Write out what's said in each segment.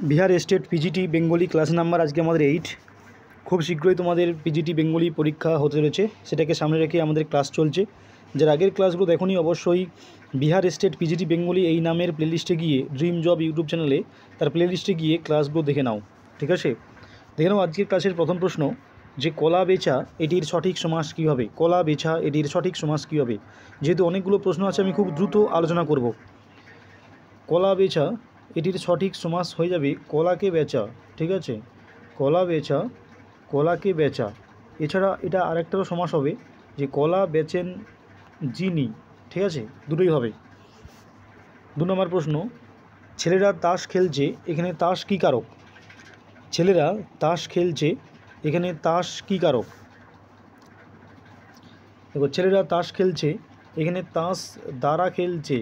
Bihar state PGT Bengali class number আজকে আমাদের 8। খুব শীঘ্রই তোমাদের পিজিটি বেঙ্গলি পরীক্ষা হতে চলেছে, সেটাকে সামনে রেখে আমাদের ক্লাস চলছে। যার আগের ক্লাসগুলো দেখোনি অবশ্যই বিহার স্টেট পিজিটি বেঙ্গলি এই নামের প্লেলিস্টে গিয়ে ড্রিম জব ইউটিউব চ্যানেলে তার প্লেলিস্টে গিয়ে ক্লাসগুলো দেখে নাও, ঠিক আছে? দেখে নাও আজকের ক্লাসের প্রথম প্রশ্ন, যে কলা বেচা এটির সঠিক সমাস কী হবে? কলা বেচা এটির সঠিক সমাস কী হবে? যেহেতু অনেকগুলো প্রশ্ন আছে আমি খুব দ্রুত আলোচনা করব। কলা বেচা এটির সঠিক সমাস হয়ে যাবে কলাকে বেচা, ঠিক আছে? কলা বেচা, কলাকে বেচা। এছাড়া এটা আরেকটারও সমাস হবে যে কলা বেচেন যিনি, ঠিক আছে? দুটোই হবে। 2 নম্বর প্রশ্ন, ছেলেরা তাস খেলছে, এখানে তাস কী কারক? ছেলেরা তাস খেলছে, এখানে তাস কী কারক? দেখো, ছেলেরা তাস খেলছে, এখানে তাস দ্বারা খেলছে,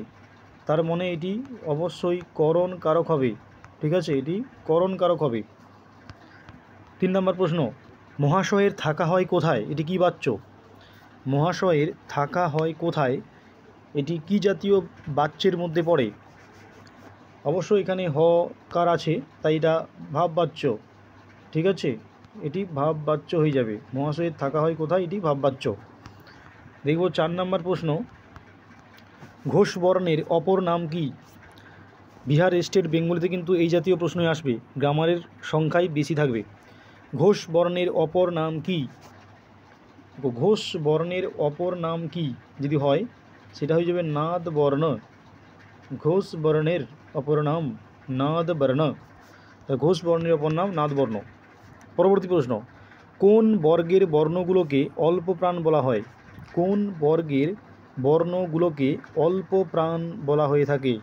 তার মানে এটি অবশ্যই করণ কারক হবে, ঠিক আছে? এটি করণ কারক হবে। 3 নম্বর প্রশ্ন, মহাশয়ের থাকা হয় কোথায়? এটি কী বাচ্য? মহাশয়ের থাকা হয় কোথায় এটি কী জাতীয় বাচ্যের মধ্যে পড়ে? অবশ্যই এখানে হকার আছে, তাই এটা ভাব বাচ্য, ঠিক আছে? এটি ভাব বাচ্য হয়ে যাবে। মহাশয়ের থাকা হয় কোথায়, এটি ভাব বাচ্য। দেখব 4 নম্বর প্রশ্ন, ঘোষ বর্ণের অপর নাম কি? বিহার স্টেট বেঙ্গলিতে কিন্তু এই জাতীয় প্রশ্নই আসবে, গ্রামারের সংখ্যাই বেশি থাকবে। ঘোষ বর্ণের অপর নাম কি? ঘোষ বর্ণের অপর নাম কি যদি হয় সেটা হয়ে যাবে নাদ বর্ণ। ঘোষ বর্ণের অপর নাম নাদ বর্ণ। ঘোষ বর্ণের অপর নাম নাদ বর্ণ। পরবর্তী প্রশ্ন, কোন বর্গের বর্ণগুলোকে অল্প প্রাণ বলা হয়? কোন বর্গের বর্ণগুলোকে অল্প প্রাণ বলা হয়ে থাকে?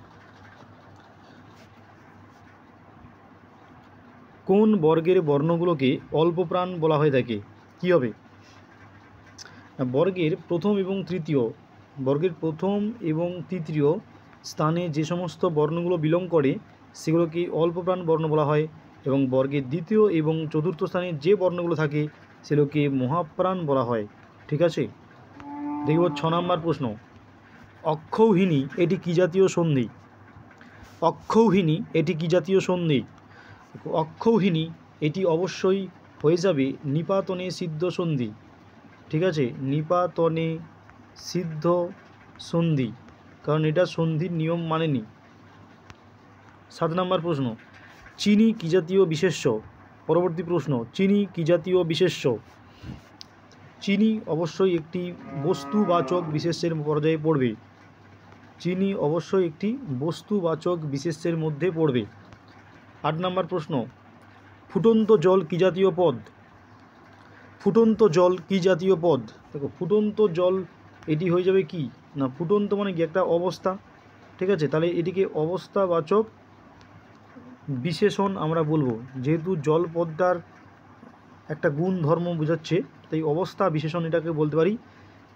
কোন বর্গের বর্ণগুলোকে অল্প প্রাণ বলা হয়ে থাকে? কী হবে? বর্গের প্রথম এবং তৃতীয় স্থানে যে সমস্ত বর্ণগুলো বিলং করে সেগুলোকে অল্প প্রাণ বর্ণ বলা হয়, এবং বর্গের দ্বিতীয় এবং চতুর্থ স্থানে যে বর্ণগুলো থাকে সেগুলোকে মহাপ্রাণ বলা হয়, ঠিক আছে? দেখব 6 নম্বর প্রশ্ন, অক্ষৌহিণী এটি কী জাতীয় সন্ধি? অক্ষৌহিণী এটি কী জাতীয় সন্ধি? অক্ষৌহিণী এটি অবশ্যই হয়ে যাবে নিপাতনে সিদ্ধ সন্ধি, ঠিক আছে? নিপাতনে সিদ্ধ সন্ধি, কারণ এটা সন্ধির নিয়ম মানেনি। 7 নম্বর প্রশ্ন, চিনি কী জাতীয় বিশেষ্য? পরবর্তী প্রশ্ন, চিনি কী জাতীয় বিশেষ্য? চিনি অবশ্যই একটি বস্তুবাচক বিশেষ্যের পর্যায়ে পড়বে। চিনি অবশ্যই একটি বস্তুবাচক বিশেষ্যের মধ্যে পড়বে। 8 নম্বর প্রশ্ন, ফুটন্ত জল কী জাতীয় পদ? ফুটন্ত জল কী জাতীয় পদ? দেখো, ফুটন্ত জল এটি হয়ে যাবে কি না, ফুটন্ত মানে কি একটা অবস্থা, ঠিক আছে? তাহলে এটিকে অবস্থাবাচক বিশেষণ আমরা বলবো, যেহেতু জল পদটার একটা গুণ ধর্ম বোঝাচ্ছে, তাই অবস্থা বিশেষণ এটাকে বলতে পারি।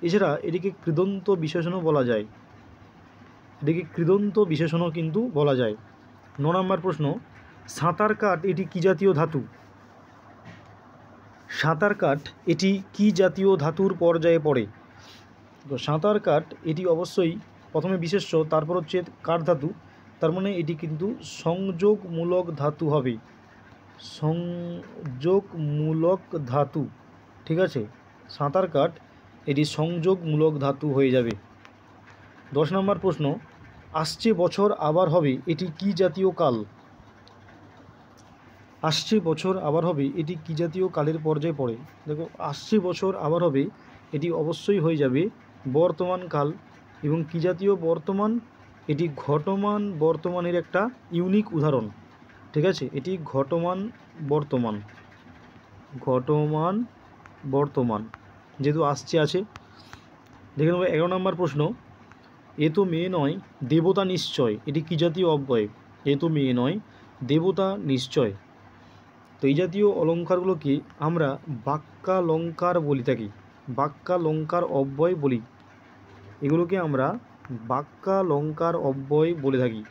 এছাড়া এটিকে কৃদন্ত বিশেষণও বলা যায়, এটিকে কৃদন্ত বিশেষণও কিন্তু বলা যায়। 9 নম্বর প্রশ্ন, সাঁতার কাঠ এটি কী জাতীয় ধাতু? সাঁতার কাঠ এটি কী জাতীয় ধাতুর পর্যায়ে পড়ে? তো সাঁতার কাঠ এটি অবশ্যই প্রথমে বিশেষ্য, তারপর হচ্ছে কাঠ ধাতু, তার মানে এটি কিন্তু সংযোগমূলক ধাতু হবে, সংযোগমূলক ধাতু, ঠিক আছে? সাঁতার কাঠ এটি সংযোগমূলক ধাতু হয়ে যাবে। 10 নম্বর প্রশ্ন, আসছে বছর আবার হবে এটি কী জাতীয় কাল? আসছে বছর আবার হবে এটি কী জাতীয় কালের পর্যায়ে পড়ে? দেখো, আসছে বছর আবার হবে এটি অবশ্যই হয়ে যাবে বর্তমান কাল, এবং কী জাতীয় বর্তমান? এটি ঘটমান বর্তমানের একটা ইউনিক উদাহরণ, ঠিক আছে? এটি ঘটমান বর্তমান, ঘটমান বর্তমান, যেহেতু আসছে আছে। দেখে নেব 11 নম্বর প্রশ্ন, এ তো মেয়ে নয় দেবতা নিশ্চয় এটি কী জাতীয় অব্যয়? এ তো মেয়ে নয় দেবতা নিশ্চয়। তো এই জাতীয় অলঙ্কারগুলোকে আমরা বাক্যালঙ্কার বলি থাকি, বাক্যালঙ্কার অব্যয় বলি, এগুলোকে আমরা বাক্যালঙ্কার অব্যয় বলে থাকি।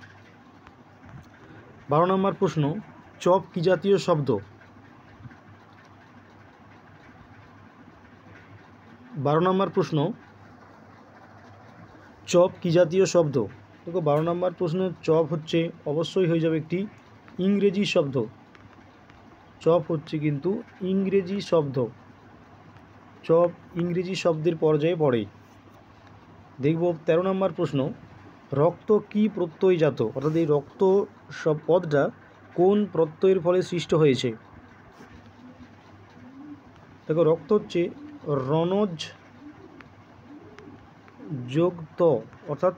12 নম্বর প্রশ্ন, চপ কী জাতীয় শব্দ? 12 নম্বর প্রশ্ন, চপ কী জাতীয় শব্দ? দেখো, 12 নম্বর প্রশ্ন, চপ হচ্ছে অবশ্যই হয়ে যাবে একটি ইংরেজি শব্দ, চপ হচ্ছে কিন্তু ইংরেজি শব্দ, চপ ইংরেজি শব্দের পর্যায়ে পড়ে। দেখব 13 নম্বর প্রশ্ন, রক্ত কি প্রত্যয়জাত, অর্থাৎ এই রক্ত সব পদটা কোন প্রত্যয়ের ফলে সৃষ্ট হয়েছে? দেখো রক্ত হচ্ছে রণজ যোগ ত, অর্থাৎ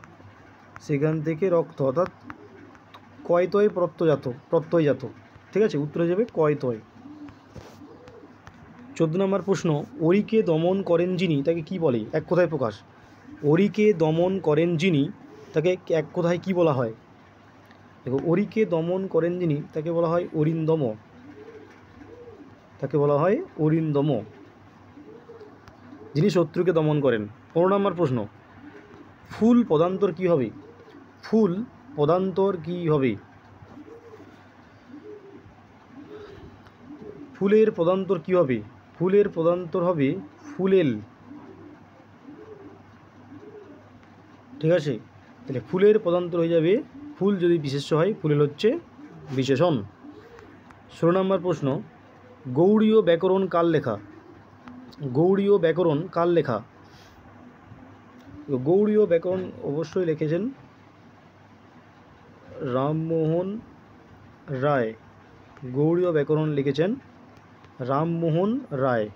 সেখান থেকে রক্ত, অর্থাৎ কয়তয় প্রত্যয়জাত, ঠিক আছে, উত্তর হয়ে যাবে কয়তয়। 14 নম্বর প্রশ্ন, অরিকে দমন করেন যিনি তাকে কি বলে? এক কথায় প্রকাশ। অরিকে দমন করেন যিনি তাকে এক কথায় কি বলা হয়? দেখো অরিকে দমন করেন যিনি তাকে বলা হয় অরিন্দম, তাকে বলা হয় অরিন্দম, যিনি শত্রুকে দমন করেন। 15 নম্বর প্রশ্ন, ফুল পদান্তর কি হবে? ফুল পদান্তর কি হবে? ফুলের পদান্তর কি হবে? ফুলের পদান্তর হবে ফুলেল, ঠিক আছে, তাহলে ফুলের পদান্তর হয়ে যাবে ফুল যদি বিশেষ্য হয়, ফুলেল হচ্ছে বিশেষণ। 16 নম্বর প্রশ্ন, গৌড়ীয় ব্যাকরণ কার লেখা? গৌড়ীয় ব্যাকরণ কার লেখা? গৌড়ীয় ব্যাকরণ অবশ্যই লিখেছেন রামমোহন রায়, গৌড়ীয় ব্যাকরণ লিখেছেন রামমোহন রায়।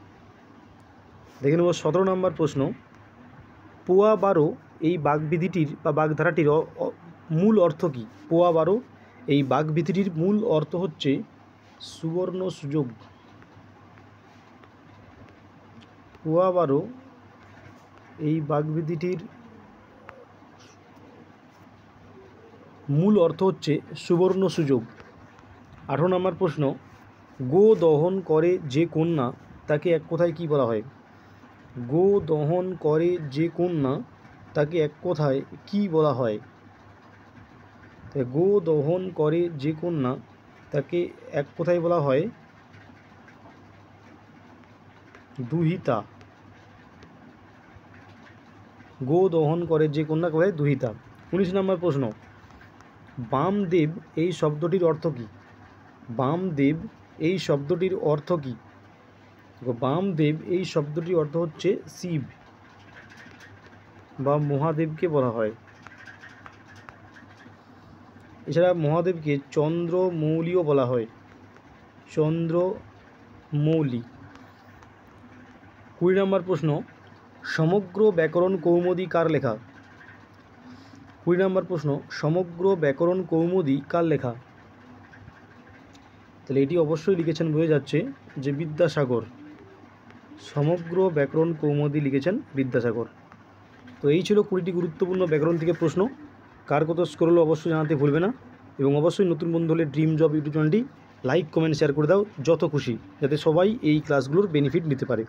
দেখে নেব 17 নম্বর প্রশ্ন, পোয়া 12 এই বাগবিধিটির বা বাগধারাটির মূল অর্থ কী? পোয়া 12 এই বাগবিধিটির মূল অর্থ হচ্ছে সুবর্ণ সুযোগ। পোয়া 12 এই বাগবিধিটির মূল অর্থ হচ্ছে সুবর্ণ সুযোগ। 18 নম্বর প্রশ্ন, গো দহন করে যে কন্যা তাকে এক কথায় কি বলা হয়? গো দহন করে যে কন্যা তাকে এক কথায় কি বলা হয়? গো দহন করে যে কন্যা তাকে এক কথায় বলা হয় দুহিতা। গো দহন করে যে কন্যাকে বলা হয় দুহিতা। 19 নম্বর প্রশ্ন, বামদেব এই শব্দটির অর্থ কী? বামদেব এই শব্দটির অর্থ কী? বামদেব এই শব্দটির অর্থ হচ্ছে শিব বা মহাদেবকে বলা হয়। এছাড়া মহাদেবকে চন্দ্রমৌলিও বলা হয়, চন্দ্রমৌলি। 20 নম্বর প্রশ্ন, সমগ্র ব্যাকরণ কৌমুদী কার লেখা? 20 নম্বর প্রশ্ন, সমগ্র ব্যাকরণ কৌমুদী কার লেখা? তাহলে এটি অবশ্যই লিখেছেন, বোঝা যাচ্ছে যে বিদ্যাসাগর, সমগ্র ব্যাকরণ কৌমুদী লিখেছেন বিদ্যাসাগর। তো এই ছিল 20টি গুরুত্বপূর্ণ ব্যাকরণ থেকে প্রশ্ন। কার কত স্কোর হলো অবশ্যই জানাতে ভুলবে না, এবং অবশ্যই নতুন বন্ধু হলে ড্রিম জব ইউটিউব চ্যানেলটি লাইক কমেন্ট শেয়ার করে দাও যত খুশি, যাতে সবাই এই ক্লাসগুলোর বেনিফিট নিতে পারে।